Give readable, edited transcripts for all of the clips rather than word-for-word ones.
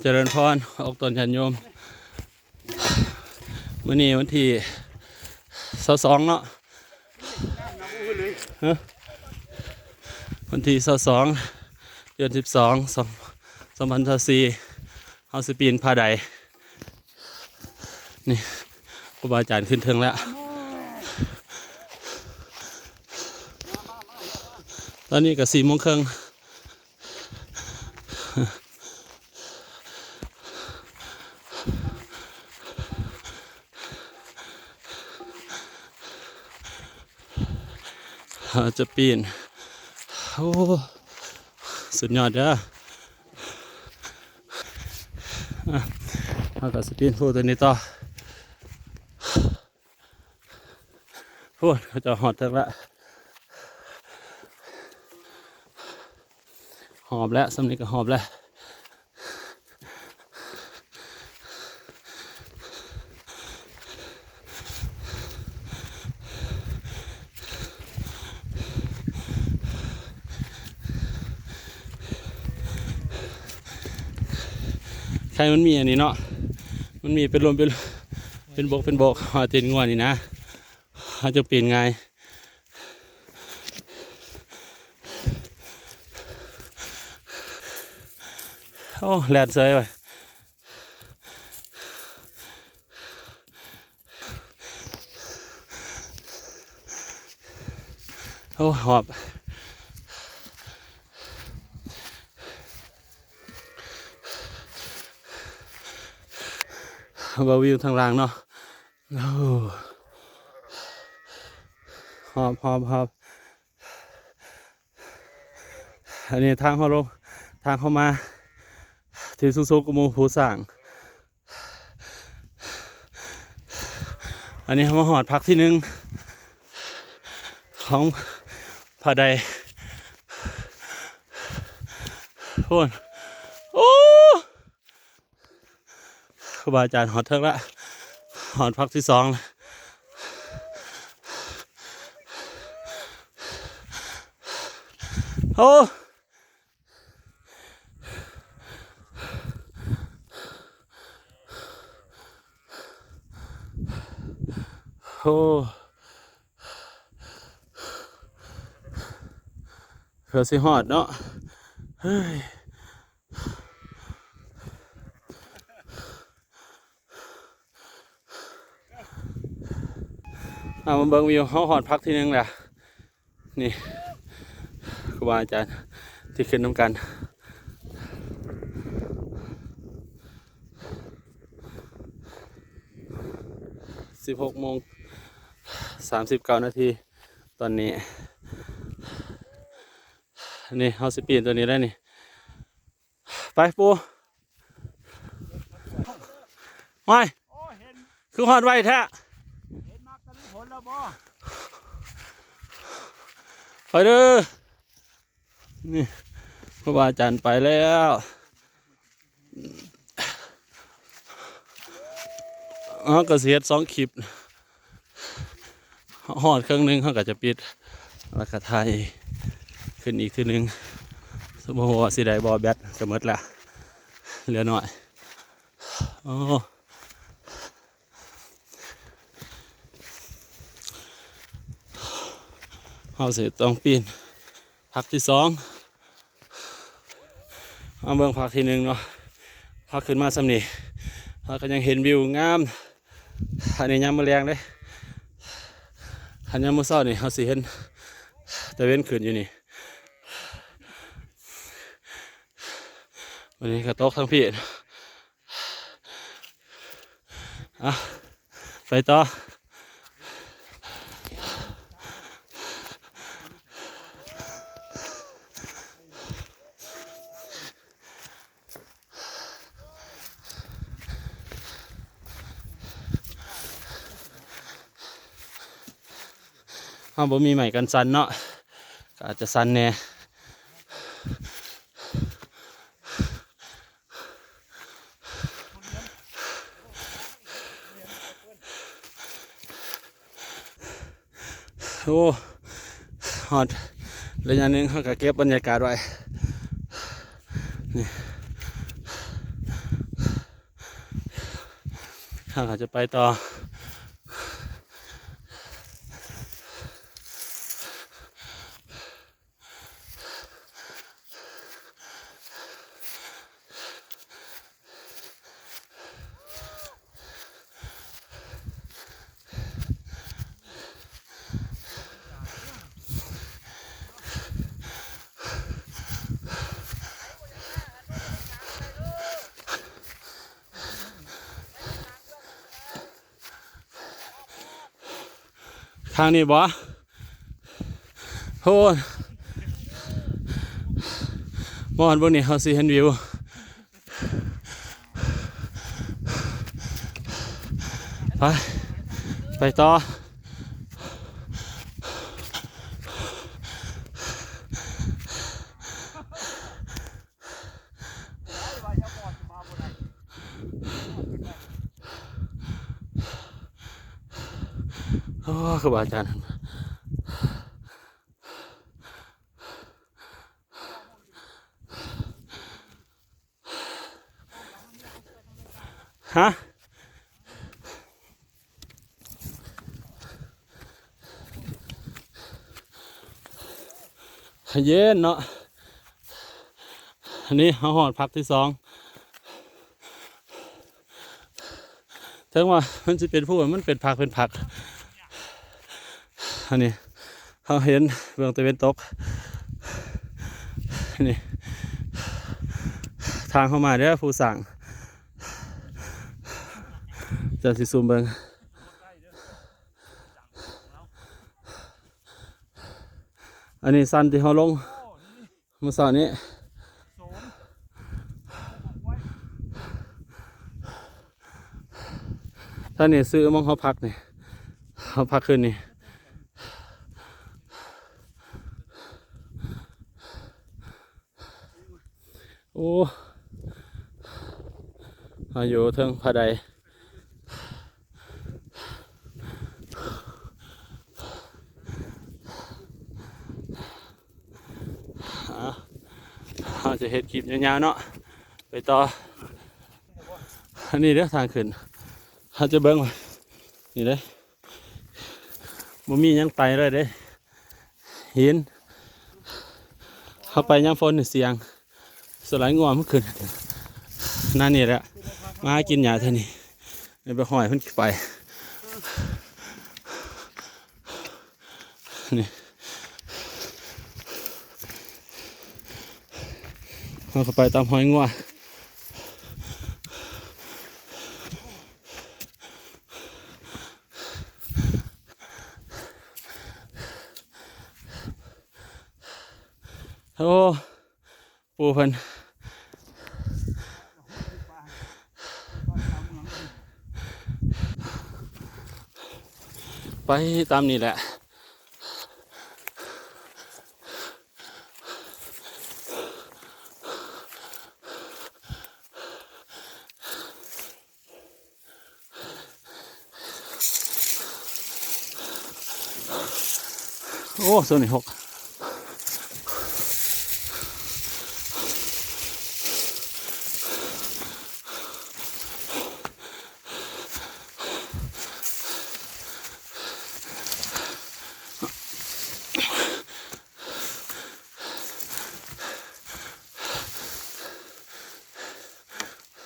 เจริญพรออกตนญาติโยมมื้อนี้วันที่22เนาะฮะวันที่22เดือน12 2024เฮาสิปีนผาใดนี่ครูบาอาจารย์ขึ้นถึงแล้วตอนนี้ก็4:30จะปีนโอ้สุดยอดเด้อเอากับสปีนพูตัวนี้ต่อพูดเขาจะหอดทั้งละหอบแล้วสำนีก็หอบแล้วใครมันมีอันนี้เนาะมันมีเป็นลมเป็นบกหอตีนงวนนี่นะเขาจะปีนไงโอ้แลนเซยไปโอ้หอบบาวิวทางล่างเนาะโอ้หอบอันนี้ทางเข้าลงทางเข้ามาที่ซุกๆกุมูผู้สั่งอันนี้มาหอดพักที่หนึ่งของผาใดโอ้ครูบาอาจารย์หอดเทิงละหอดพักที่2โอ้โอ้เผื่อสิหอดเนาะเฮ้ยมาเบิ่งวิวเขาหอดพักที่หนึ่งแหละนี่ครูบาอาจารย์ที่ขึ้นน้ำกัน16:39ตอนนี้นี่เขาสิปีนตัวนี้ได้นี่ไปปูไม่คือหอดไว้แท้ไปเด้อนี่ครูบาอาจารย์ไปแล้วก็เสียด2 คลิปหอดเครื่องนึงเขาก็จะปิดแล้วก็ถ่ายขึ้นอีกทีนึงสมมติว่าสิได้บอแบตจะหมดละเหลือหน่อยโอ้เขาเสร็จต้องปีนพักที่2เอาเบิ่งพักที่1เนาะพักขึ้นมาสำนีเขาก็ยังเห็นวิวงามอันนี้ยามมื้อแลงเลยอันยามมื้อเช้านี่เขาสิเห็นตะเว้นขึ้นอยู่นี่วันนี้ก็ตกทั้งพี่ไปต่อบ่มีใหม่กันสั่นเนาะก็อาจจะสั่นแน่โอ้หอดระยะนึงเขาก็เก็บบรรยากาศไว้นี่ เราอาจจะไปต่อทางนี้บ่โหมอนบนนี้เขาสิเห็นวิวไปไปต่อโอ้ครูบาอาจารย์ฮะเย็นเนาะอันนี้เขาหอดพักที่สองถึงว่ามันจะเป็นผู้มันเป็นผักเป็นผักอันนี้เขาเห็นเบื้องตะเวนตกนี่ทางเข้ามาเด้อผู้สั่งจะสิซูมเบิ่งอันนี้สั้นที่เขาลงเมื่อสายนี้ถ้าเนี่ยซื้อมองเขาพักนี่เขาพักคืนนี่โอ้อายุเทิงผาใดเราจะเห็ดคลิปยาวๆเนาะไปต่ออันนี้เด้อทางขึ้นเขาจะเบิ้งนี่เด้บ่มียังไปเลยเด้หินเข้าไปยังฝนเสียงสลายงอมันขึ้นนั่นนี่แหละมากินหญ้าเท่านี้ไปห้อยเพิ่นไปนี่เราเข้าไปตามห้อยงัวโอ้ปูเพิ่นไปตามนี่แหละโอ้ส่วนนี้6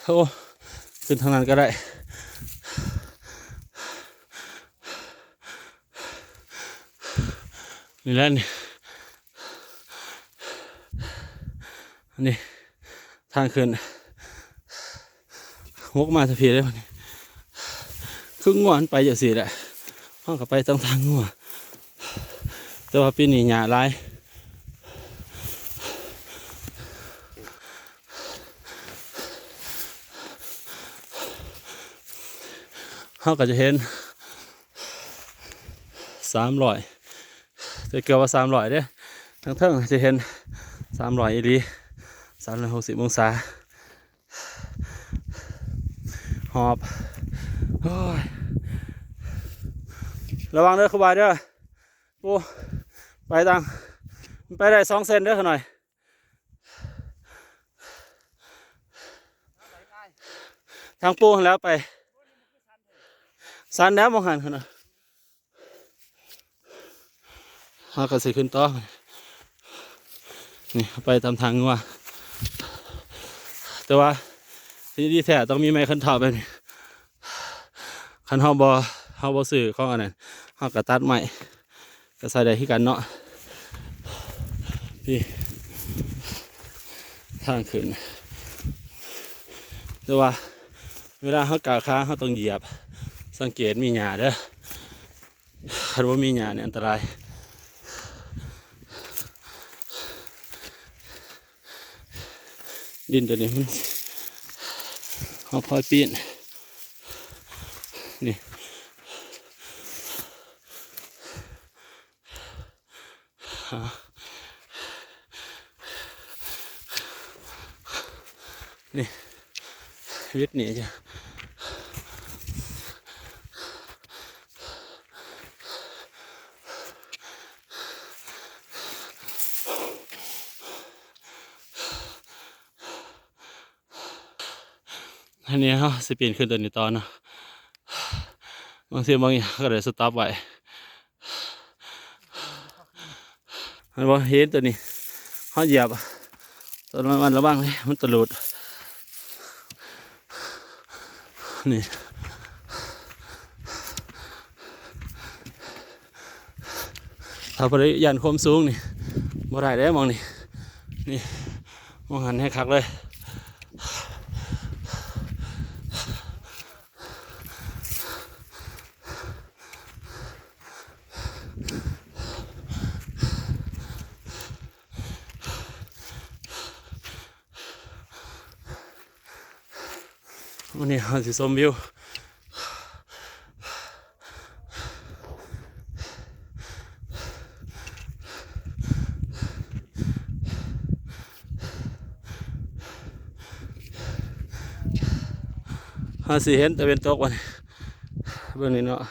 โอ้ขึ้นทางนั้นก็ได้นี่แหละนี่อันนี้ทางขึ้นวกมาสะพีได้วันนี้ครึ่งงวนไปอย่างสิแหละห้องกับไปต้องทางงัวแต่ว่าปีนี้หญ้าหลายเขาก็จะเห็น300จะเกี่ยวว่า300เด้ทั้งเทิงจะเห็น300อีหลี360 องศาหอบโอ้ยระวังเด้อครูบาเด้อปูไปตังไปได้2 เซนเด้อหน่อยทางปูแล้วไป สันแล้วมองหันเขานะเขาก็สิขึ้นต่อนี่ไปตามทางงัวแต่ว่าที่ดีแท้ต้องมีไม้คันเท้าแบบนี้คันเฮาบ่ซื้อของอันนั้นเฮาก็ตัดไม้ก็ใส่ได้ที่กันเนาะพี่ทางขึ้นแต่ว่าเวลาเขากางขาเขาต้องเหยียบสังเกตมีหญ้าเด้อถ้าว่ามีหญ้าเนี่ยอันตรายดินตัวนี้มันเขาพลอยปีนนี่นี่วิทย์หนีจ้ะอันนี้เขาสปีนขึ้นตัวนี้ตอนนะบางทีบางอย่างก็เลยสต็อปไว้มันบอกเห็นตัวนี้เขาเหยียบตัวมันระวังเลยมันตะลุดนี่ถ้าพอดียันความสูงนี่บ่ได้แล้วมองนี่มองหันให้คักเลยวันนี้เราจะชมวิวเราสิเห็นแต่เป็นตกวันเบื้องนี้เนาะ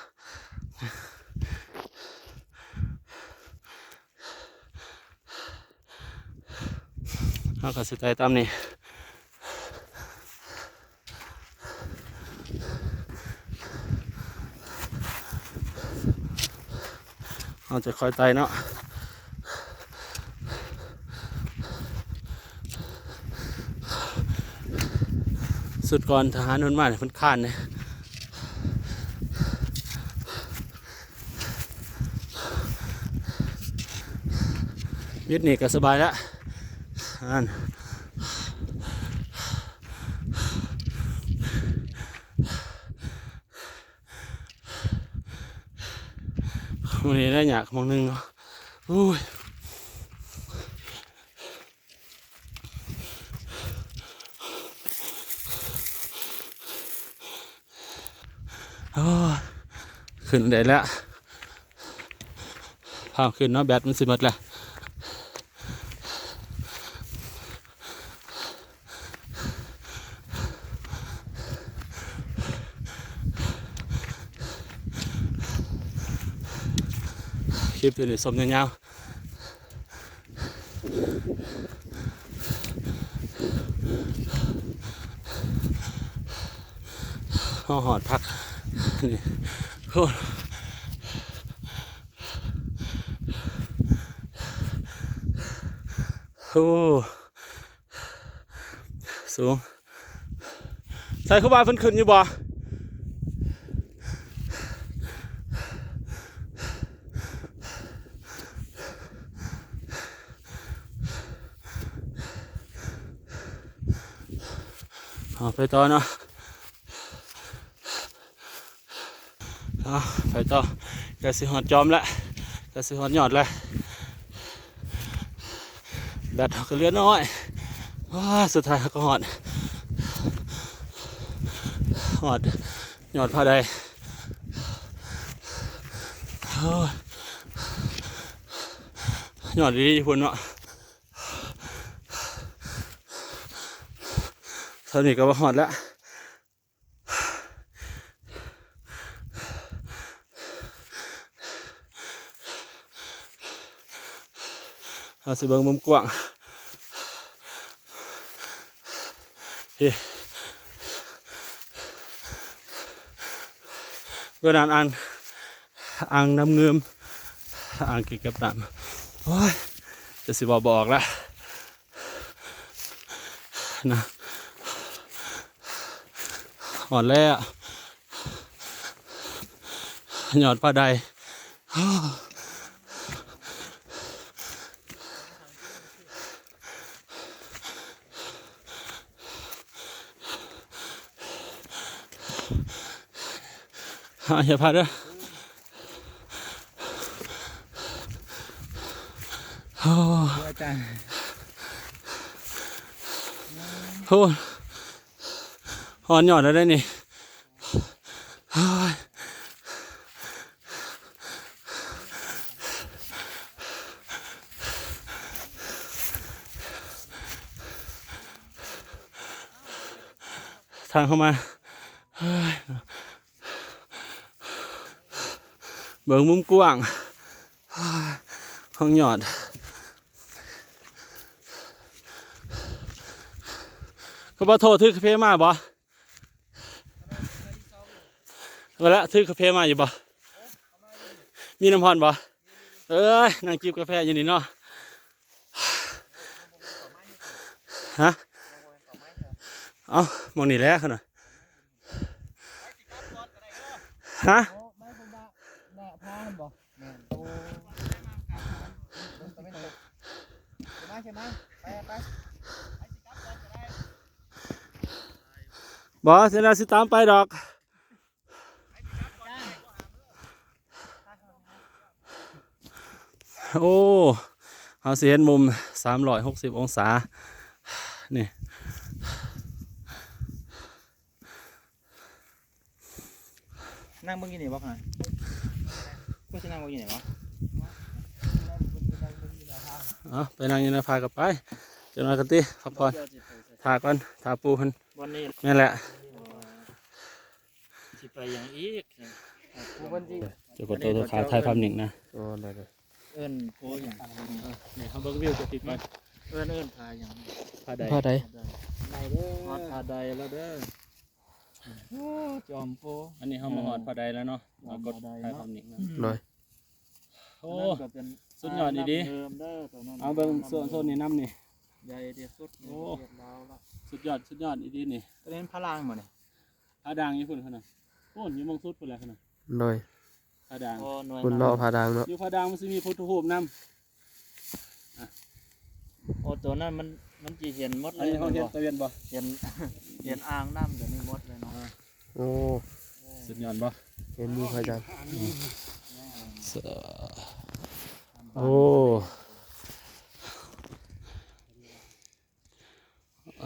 เราก็สิไต่ตามนี้เราจะคอยไต่เนาะสุดก่อนทหารนุ่นมาเนี่ยมันข้านเนี่ยยึดนี่ก็สบายแล้วอันวันนี้ได้หยากมองนึงเนาะอุ้ยขึ้นได้แล้วพาขึ้นเนาะแบตมันสิหมดแล้วคลิปอยู่ในสมยาวๆหอดพักนี่โอ้โหสูงใส่เข้ามาเพิ่นขึ้นอยู่บ่ไปต่อเนาะไปต่อกระสิหอดจอมแล้วกระสิหอดยอดแล้วแบตก็เหลือน้อยสุดท้ายก็หอดยอดผ้าใดยอดดีๆพุ่นเนาะตอนนี้ก็มาหอดแล้วเอาสิเบิ่งมุมกว้าง เวลาอ่างน้ำเงิมอ่างเก็บกับน้ำโอ้ยจะสิบอกละนะอ่อนแล้วหยอดผ้าใดอย่าพลาดเด้อโอ้โหหอนหยอดแล้วได้นี่ทางเข้ามาเบิ่งมุมกว้างห้องหยอดก็บ่โทษถือกาแฟมาบ่เอาละถือกาแฟมาอยู่บ่มีน้ำพรบ่นั่งจิบกาแฟอยู่นี่เนาะฮะเอามองนี่แหล้วขนาดฮะบอสเนาสิตามไปดอกโอ้เอาสิเห็นมุม360องศานี่นั่งเมื่อกี้นี่บ่ค่ะกูจะนั่งเมื่อกี้นี่บ่ไปนั่งอยืนพากับไปเจ้าหน้ากันตีพักผ่อนทาก่อนทาปูพัน วันนี้ นี่แหละ สิไปอย่างอีกวันที่ จะกดตัวขาถ่ายภาพหนึ่งนะ เอิ้นโพอย่าง นี่เขาเบิ้งวิวจะติดไป เอิ้นพาอย่าง ผ้าใด ในเด้อฮอดพาใดแล้วเด้อโอ้จอมโพ อันนี้เขามาหอดผ้าใดแล้วเนาะเรากดถ่ายภาพหนึ่งนะ หน่อย โอ้สุดยอดดีเอาเบิ้งส่วนนี้น้ำนี่ ใหญ่ที่สุด โอ้สุดยอดดีนี่ ตัวนี้พลังหมดนี่ ผ้าด่างญี่ปุ่นขนาดโอ้ยอยู่มองสุดพุ่นแล้วขนาด หน่อย ผ้าด่าง โอ้หน่วย คุณเลาะผาดังเนาะ อยู่ผ้าด่างมันจะมีพุทธรูปน้ โอ้ตัวนั้นมันจีเห็นหมด ำ เล อัน ย นี้เขาเห็นตะเวียนบ่ เห็นอ่างน้ำตัวนี้หมดเลยเนาะ โอ้ สุดยอดบ่ เห็นมีพระจันทร์ โอ้